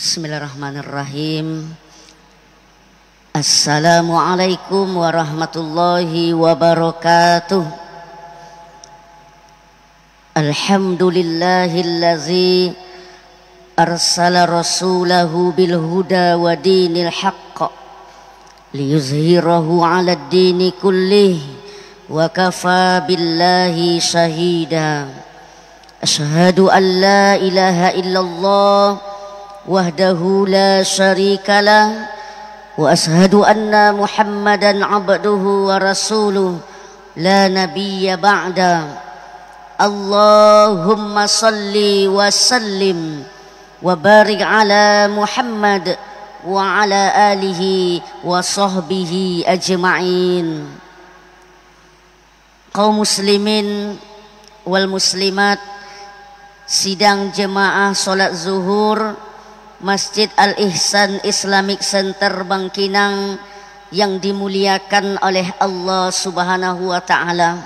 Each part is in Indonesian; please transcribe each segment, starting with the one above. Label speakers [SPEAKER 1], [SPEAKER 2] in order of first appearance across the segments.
[SPEAKER 1] Bismillahirrahmanirrahim. Assalamualaikum warahmatullahi wabarakatuh. Alhamdulillahillazi arsala rasulahu bil huda wa dinil haqq liyuzhirahu 'alad dini kullih wa kafa billahi shahida. Asyhadu an la ilaha illallah wahdahu la syarika lah wa ashhadu anna Muhammadan abduhu wa rasuluh la nabiyya ba'da. Allahumma salli wa sallim wa barik ala Muhammad wa ala alihi wa sahbihi ajma'in. Kaum muslimin wal muslimat, sidang jemaah salat zuhur Masjid Al-Ihsan Islamic Center Bangkinang yang dimuliakan oleh Allah Subhanahu wa ta'ala.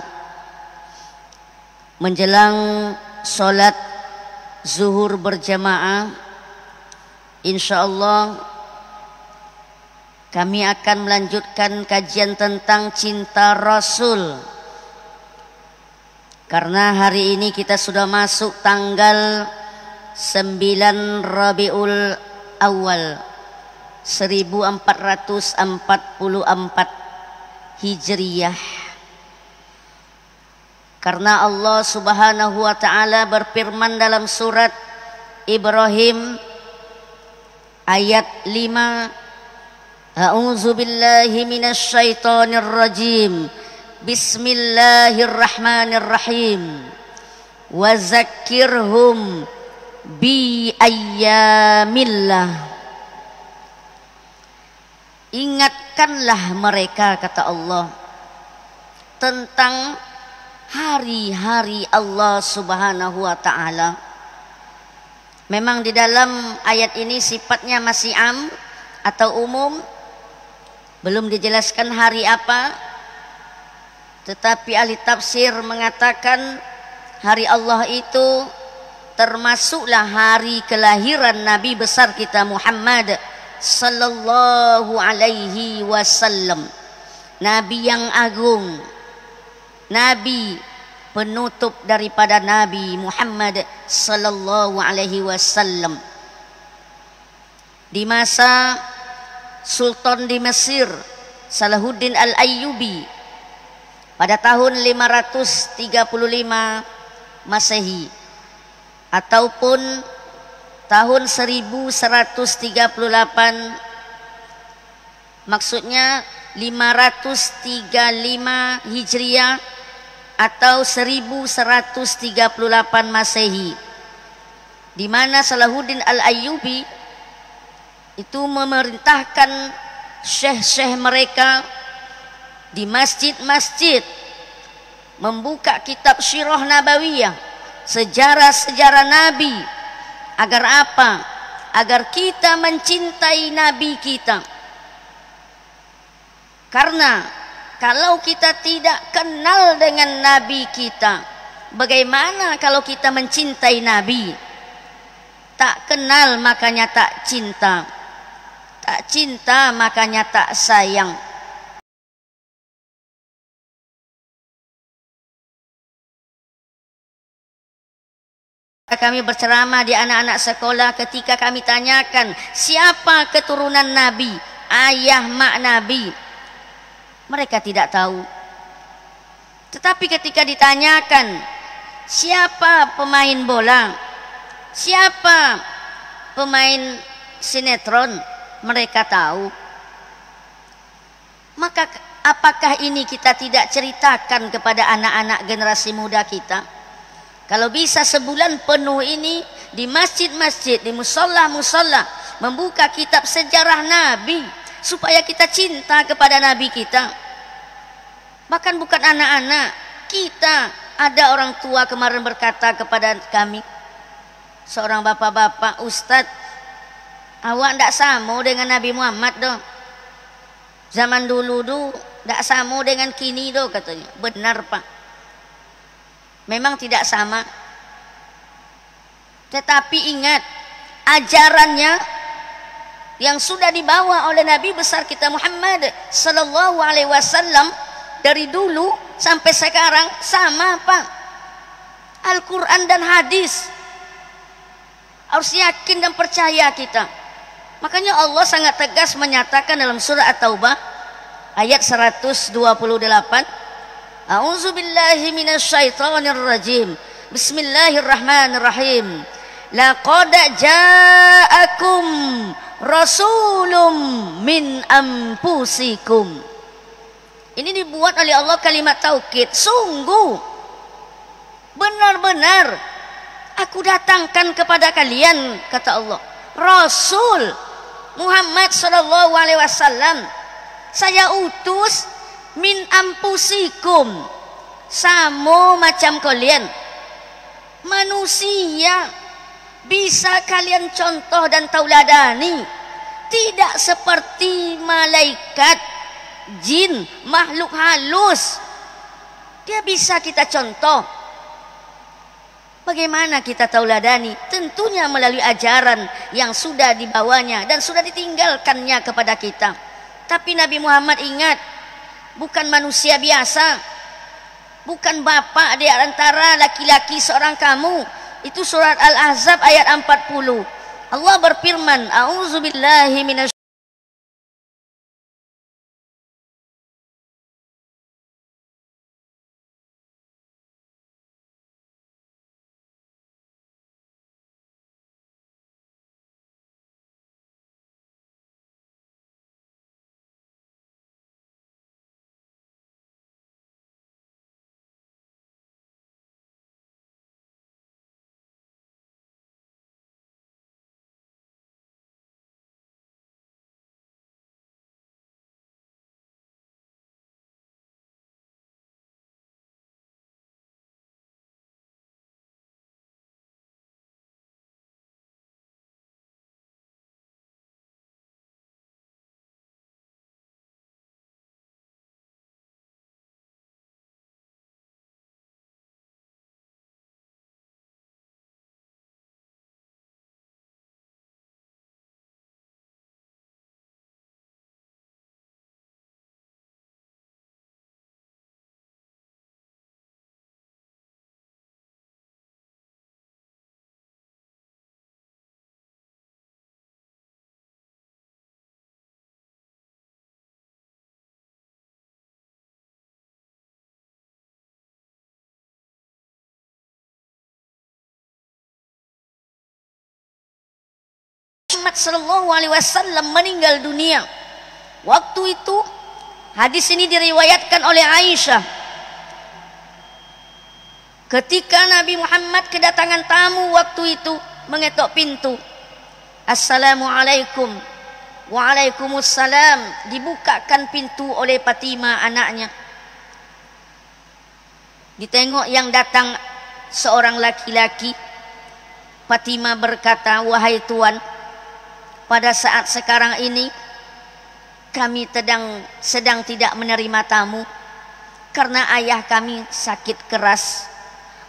[SPEAKER 1] Menjelang sholat zuhur berjamaah, insyaallah kami akan melanjutkan kajian tentang cinta Rasul. Karena hari ini kita sudah masuk tanggal 9 Rabiul Awal 1444 Hijriyah. Karena Allah Subhanahu wa ta'ala berfirman dalam surat Ibrahim ayat 5, A'udzu billahi minasy syaithanir rajim. Bismillahirrahmanirrahim. Wa zakkirhum bi ayyamillah. Ingatkanlah mereka, kata Allah, tentang hari-hari Allah Subhanahu wa ta'ala. Memang di dalam ayat ini sifatnya masih am atau umum, belum dijelaskan hari apa, tetapi ahli tafsir mengatakan hari Allah itu termasuklah hari kelahiran Nabi besar kita Muhammad sallallahu alaihi wasallam, Nabi yang agung, Nabi penutup daripada Nabi Muhammad sallallahu alaihi wasallam. Di masa Sultan di Mesir Salahuddin Al-Ayyubi pada tahun 535 Masehi ataupun tahun 1138, maksudnya 535 Hijriah atau 1138 Masehi, di mana Salahuddin Al-Ayyubi itu memerintahkan syekh-syekh mereka di masjid-masjid membuka kitab Sirah Nabawiyah, sejarah-sejarah Nabi. Agar apa? Agar kita mencintai Nabi kita. Karena kalau kita tidak kenal dengan Nabi kita, bagaimana kalau kita mencintai Nabi? Tak kenal makanya tak cinta, tak cinta makanya tak sayang. Kami berceramah di anak-anak sekolah, ketika kami tanyakan siapa keturunan Nabi, ayah mak Nabi, mereka tidak tahu. Tetapi ketika ditanyakan siapa pemain bola, siapa pemain sinetron, mereka tahu. Maka apakah ini kita tidak ceritakan kepada anak-anak generasi muda kita? Kalau bisa sebulan penuh ini di masjid-masjid, di musola-musola membuka kitab sejarah Nabi, supaya kita cinta kepada Nabi kita. Bahkan bukan anak-anak kita, ada orang tua kemarin berkata kepada kami, seorang bapak-bapak, Ustadz, awak ndak sama dengan Nabi Muhammad doh. Zaman dulu ndak sama dengan kini doh, katanya. Benar Pak, memang tidak sama. Tetapi ingat, ajarannya yang sudah dibawa oleh Nabi besar kita Muhammad sallallahu alaihi wasallam dari dulu sampai sekarang sama Pak. Al-Quran dan hadis harus yakin dan percaya kita. Makanya Allah sangat tegas menyatakan dalam surah At-Taubah ayat 128, A'udzubillahi minasyaitonir rajim. Bismillahirrahmanirrahim. Laqad ja'akum rasulun min anfusikum. Ini dibuat oleh Allah kalimat taukid. Sungguh benar-benar aku datangkan kepada kalian, kata Allah, Rasul Muhammad sallallahu alaihi wasallam. Saya utus min anfusikum, sama macam kalian manusia, bisa kalian contoh dan tauladani, tidak seperti malaikat, jin, makhluk halus. Dia bisa kita contoh. Bagaimana kita tauladani? Tentunya melalui ajaran yang sudah dibawanya dan sudah ditinggalkannya kepada kita. Tapi Nabi Muhammad ingat, bukan manusia biasa, bukan bapak di antara laki-laki seorang kamu. Itu surat Al-Ahzab ayat 40. Allah berfirman, A'udzubillahi minasy Muhammad sallallahu alaihi wasallam meninggal dunia. Waktu itu hadis ini diriwayatkan oleh Aisyah. Ketika Nabi Muhammad kedatangan tamu waktu itu, mengetok pintu. Assalamualaikum. Waalaikumsalam. Dibukakan pintu oleh Fatimah anaknya. Ditengok yang datang seorang laki-laki. Fatimah berkata, wahai tuan, pada saat sekarang ini kami sedang tidak menerima tamu karena ayah kami sakit keras.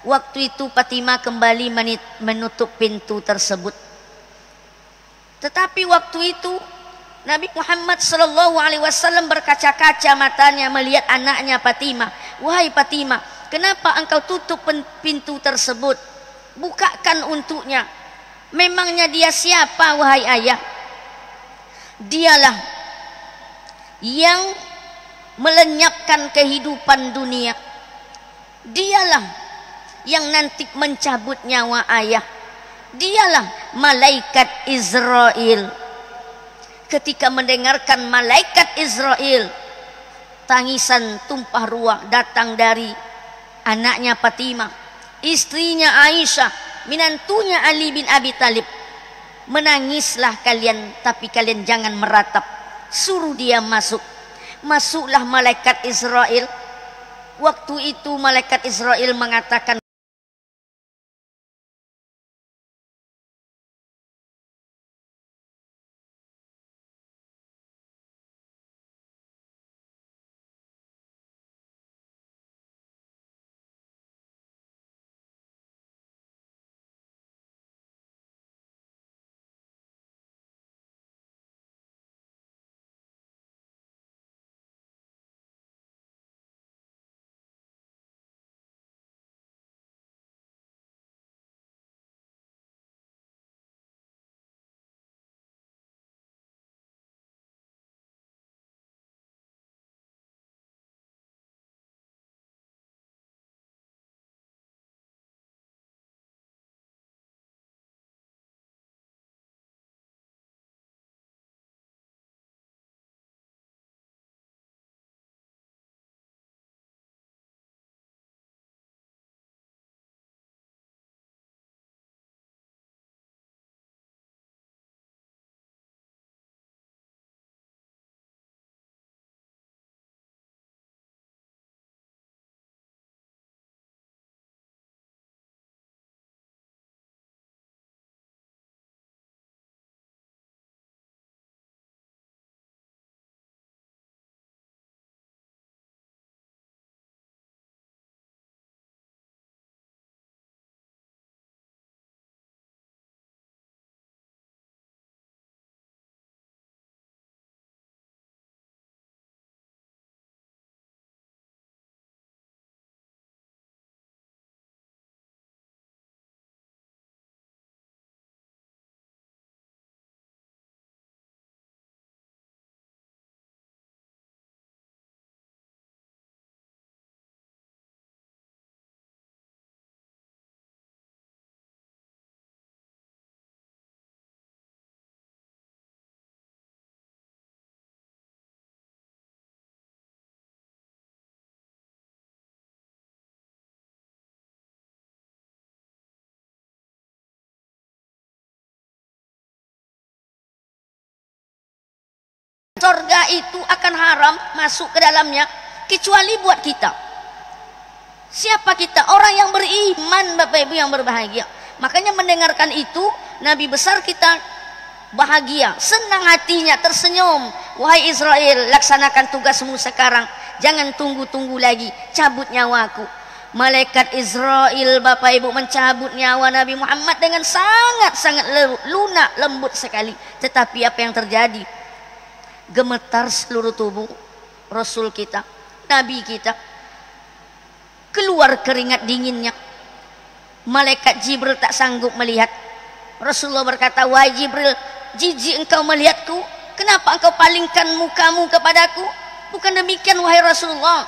[SPEAKER 1] Waktu itu Fatimah kembali menutup pintu tersebut. Tetapi waktu itu Nabi Muhammad sallallahu alaihi wasallam berkaca-kaca matanya melihat anaknya Fatimah. Wahai Fatimah, kenapa engkau tutup pintu tersebut? Bukakan untuknya. Memangnya dia siapa wahai ayah? Dialah yang melenyapkan kehidupan dunia. Dialah yang nanti mencabut nyawa ayah. Dialah malaikat Israel. Ketika mendengarkan malaikat Israel, tangisan tumpah ruah datang dari anaknya Fatimah, istrinya Aisyah, menantunya Ali bin Abi Thalib. Menangislah kalian, tapi kalian jangan meratap. Suruh dia masuk. Masuklah malaikat Israel. Waktu itu malaikat Israel mengatakan, sorga itu akan haram masuk ke dalamnya kecuali buat kita. Siapa kita? Orang yang beriman, Bapak Ibu yang berbahagia. Makanya mendengarkan itu, Nabi besar kita bahagia, senang hatinya, tersenyum. Wahai Israel, laksanakan tugasmu sekarang, jangan tunggu-tunggu lagi, cabut nyawaku. Malaikat Israel, Bapak Ibu, mencabut nyawa Nabi Muhammad dengan sangat-sangat lunak, lembut sekali. Tetapi apa yang terjadi? Gemetar seluruh tubuh Rasul kita, Nabi kita, keluar keringat dinginnya. Malaikat Jibril tak sanggup melihat. Rasulullah berkata, wahai Jibril, jijik engkau melihatku, kenapa engkau palingkan mukamu kepadaku? Bukan demikian wahai Rasulullah,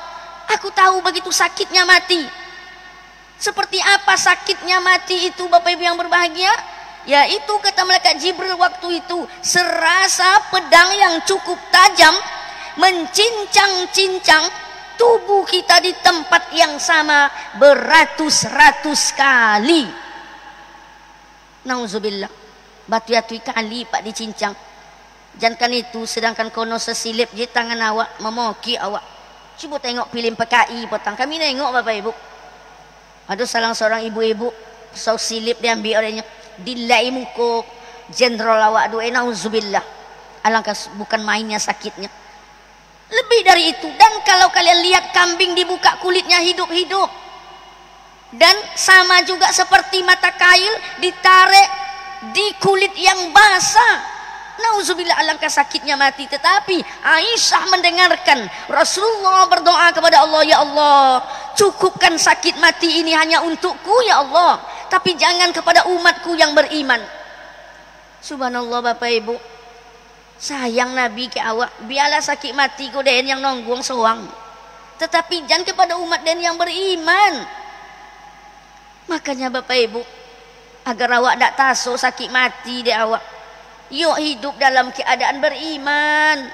[SPEAKER 1] aku tahu begitu sakitnya mati. Seperti apa sakitnya mati itu, Bapak Ibu yang berbahagia? Yaitu kata malaikat Jibril waktu itu, serasa pedang yang cukup tajam mencincang-cincang tubuh kita di tempat yang sama beratus-ratus kali. Nauzubillah, batu-batu kali pak dicincang. Jangan itu, sedangkan kono sesilip je tangan awak memoki awak. Cuba tengok film PKI petang, kami nengok Bapak Ibu. Ada salah seorang ibu-ibu sau silip diambil olehnya, dilai muka jenderal awak doa. Nauzubillah, alangkah bukan mainnya sakitnya. Lebih dari itu, dan kalau kalian lihat kambing dibuka kulitnya hidup-hidup, dan sama juga seperti mata kail ditarik di kulit yang basah. Nauzubillah, alangkah sakitnya mati. Tetapi Aisyah mendengarkan Rasulullah berdoa kepada Allah, ya Allah, cukupkan sakit mati ini hanya untukku ya Allah, tapi jangan kepada umatku yang beriman. Subhanallah Bapak Ibu, sayang Nabi ke awak, biarlah sakit mati ku den yang nongguang soang, tetapi jangan kepada umat den yang beriman. Makanya Bapak Ibu, agar awak tak taso sakit mati de awak, yuk hidup dalam keadaan beriman,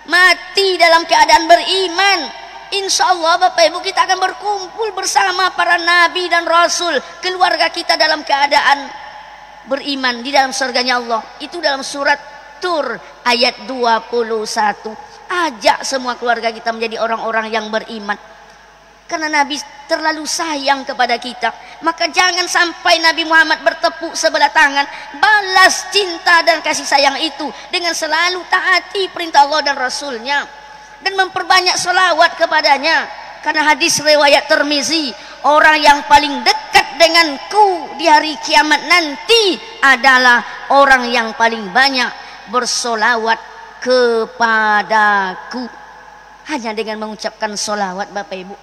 [SPEAKER 1] mati dalam keadaan beriman. Insya Allah Bapak Ibu, kita akan berkumpul bersama para nabi dan rasul, keluarga kita dalam keadaan beriman di dalam surganya Allah. Itu dalam surat Tur ayat 21. Ajak semua keluarga kita menjadi orang-orang yang beriman, karena Nabi terlalu sayang kepada kita. Maka jangan sampai Nabi Muhammad bertepuk sebelah tangan, balas cinta dan kasih sayang itu dengan selalu taati perintah Allah dan Rasulnya, dan memperbanyak selawat kepadanya. Karena hadis riwayat Tirmizi, orang yang paling dekat denganku di hari kiamat nanti adalah orang yang paling banyak bersolawat kepadaku. Hanya dengan mengucapkan solawat Bapak Ibu,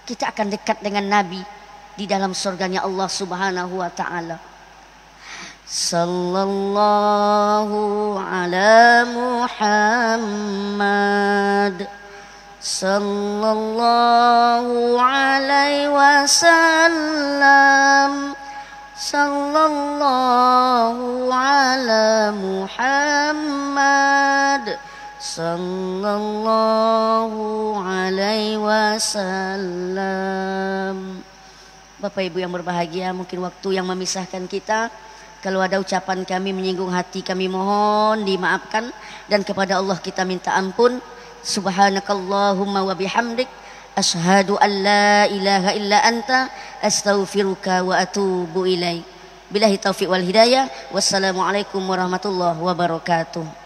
[SPEAKER 1] kita akan dekat dengan Nabi di dalam surganya Allah Subhanahu wa ta'ala. Sallallahu ala Muhammad, sallallahu alaihi wasallam, sallallahu ala Muhammad, sallallahu alaihi wasallam. Bapak Ibu yang berbahagia, mungkin waktu yang memisahkan kita. Kalau ada ucapan kami menyinggung hati, kami mohon dimaafkan, dan kepada Allah kita minta ampun. Subhanakallahumma wa bihamdik, asyhadu an la ilaha illa anta, astaghfiruka wa atubu ilaik. Billahi taufiq wal hidayah. Wassalamualaikum warahmatullahi wabarakatuh.